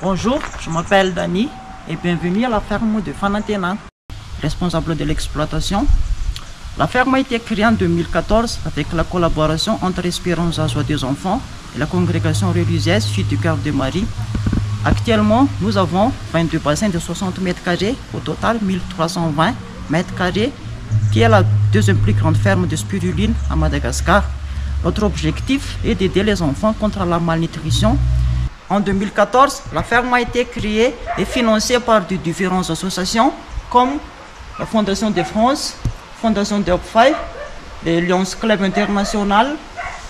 Bonjour, je m'appelle Dani et bienvenue à la ferme de Fanantena, responsable de l'exploitation. La ferme a été créée en 2014 avec la collaboration entre Espérance Joie des enfants et la congrégation religieuse Fille du Cœur de Marie. Actuellement, nous avons 22 bassins de 60 mètres carrés, au total 1320 mètres carrés, qui est la deuxième plus grande ferme de spiruline à Madagascar. Notre objectif est d'aider les enfants contre la malnutrition. En 2014, la ferme a été créée et financée par différentes associations comme la Fondation de France, Fondation de Hopfai, le Lions Club International,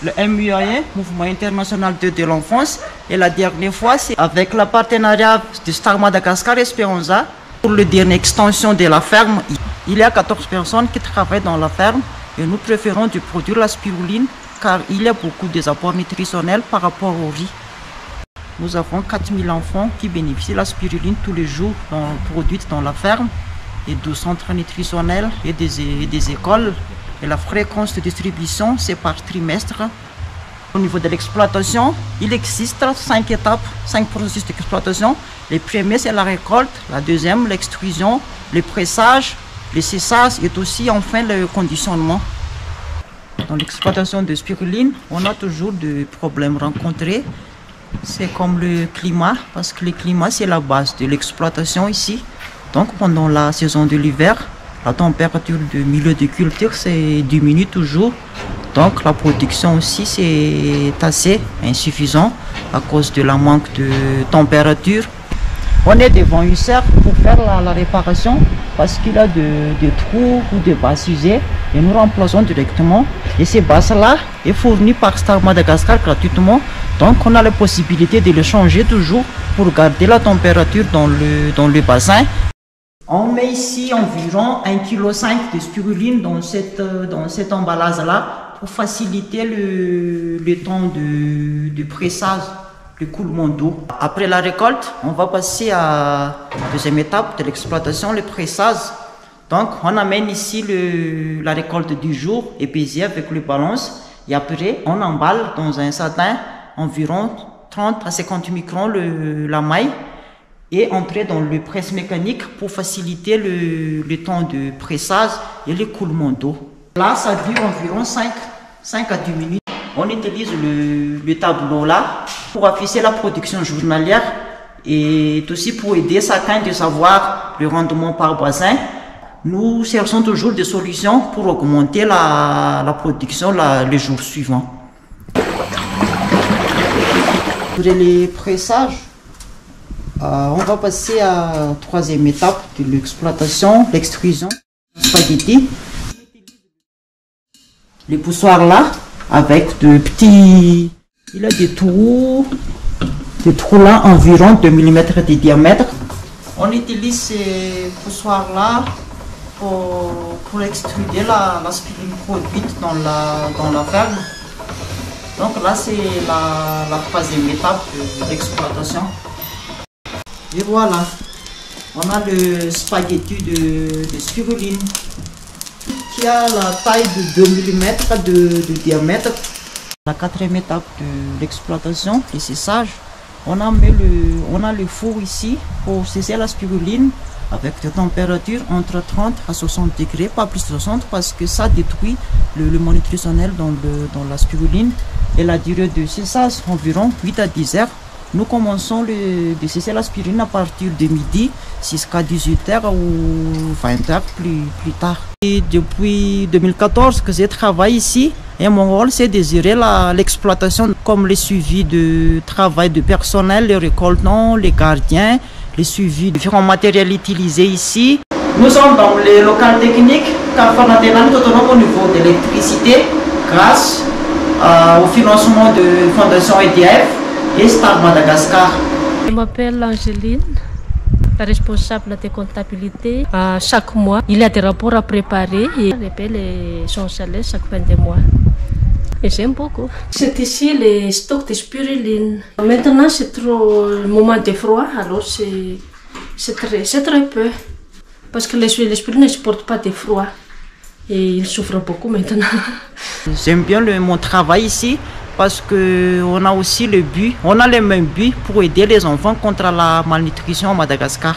le MUAE, Mouvement International de l'Enfance. Et la dernière fois, c'est avec le partenariat de Star Madagascar Esperanza. Pour la dernière extension de la ferme, il y a 14 personnes qui travaillent dans la ferme et nous préférons de produire la spiruline car il y a beaucoup d'apports nutritionnels par rapport au riz. Nous avons 4000 enfants qui bénéficient de la spiruline tous les jours produite dans la ferme et 12 centres nutritionnels et des écoles. Et la fréquence de distribution, c'est par trimestre. Au niveau de l'exploitation, il existe 5 étapes, 5 processus d'exploitation. Le premier, c'est la récolte. La deuxième, l'extrusion, le pressage, le séchage et aussi enfin le conditionnement. Dans l'exploitation de spiruline, on a toujours des problèmes rencontrés. C'est comme le climat, parce que le climat, c'est la base de l'exploitation ici. Donc pendant la saison de l'hiver, la température du milieu de culture diminue toujours. Donc la production aussi c'est assez insuffisant à cause de la manque de température. On est devant une serre pour faire la réparation parce qu'il y a des trous ou des basses usées et nous remplaçons directement. Et ces basses-là sont fournies par Star Madagascar gratuitement. Donc on a la possibilité de les changer toujours pour garder la température dans le bassin. On met ici environ 1,5 kg de spiruline dans cet emballage-là pour faciliter le temps de pressage, le coulement d'eau. Après la récolte, on va passer à la deuxième étape de l'exploitation, le pressage. Donc on amène ici la récolte du jour et pesée avec le balance. Et après, on emballe dans un satin environ 30 à 50 microns la maille et entrer dans le presse mécanique pour faciliter le temps de pressage et le coulement d'eau. Là, ça dure environ 5 à 10 minutes. On utilise le tableau là pour afficher la production journalière et aussi pour aider chacun de savoir le rendement par bassin. Nous cherchons toujours des solutions pour augmenter la production les jours suivants. Pour les pressages, on va passer à la troisième étape de l'exploitation, l'extrusion, spaghetti. Les poussoirs là, avec de petits, il y a des trous là environ 2 mm de diamètre. On utilise ces poussoirs là pour extruder la spiruline produite dans la ferme. Donc là c'est la troisième étape de l'exploitation. Et voilà, on a le spaghetti de spiruline qui a la taille de 2 mm de diamètre. La quatrième étape de l'exploitation, le séchage, on a le four ici pour sécher la spiruline avec des températures entre 30 à 60 degrés, pas plus de 60 parce que ça détruit le nutritionnel dans la spiruline. Et la durée de séchage environ 8 à 10 heures. Nous commençons de sécher la spiruline à partir de midi jusqu'à 18h ou 20h plus tard. Et depuis 2014 que je travaille ici et mon rôle c'est de gérer l'exploitation comme le suivi de travail de personnel, les récoltants, les gardiens, le suivi de différents matériels utilisés ici. Nous sommes dans les locales techniques car Fanantena est autonome au niveau de l'électricité grâce au financement de Fondation EDF et Star Madagascar. Je m'appelle Angéline, la responsable de comptabilité. Chaque mois, il y a des rapports à préparer et on paie son salaire chaque fin de mois. Et j'aime beaucoup. C'est ici les stocks de spiruline. Maintenant, c'est trop le moment de froid, alors c'est très peu. Parce que les spiruline ne supportent pas de froid. Et ils souffrent beaucoup maintenant. J'aime bien mon travail ici parce qu'on a aussi le but, on a le même but pour aider les enfants contre la malnutrition à Madagascar.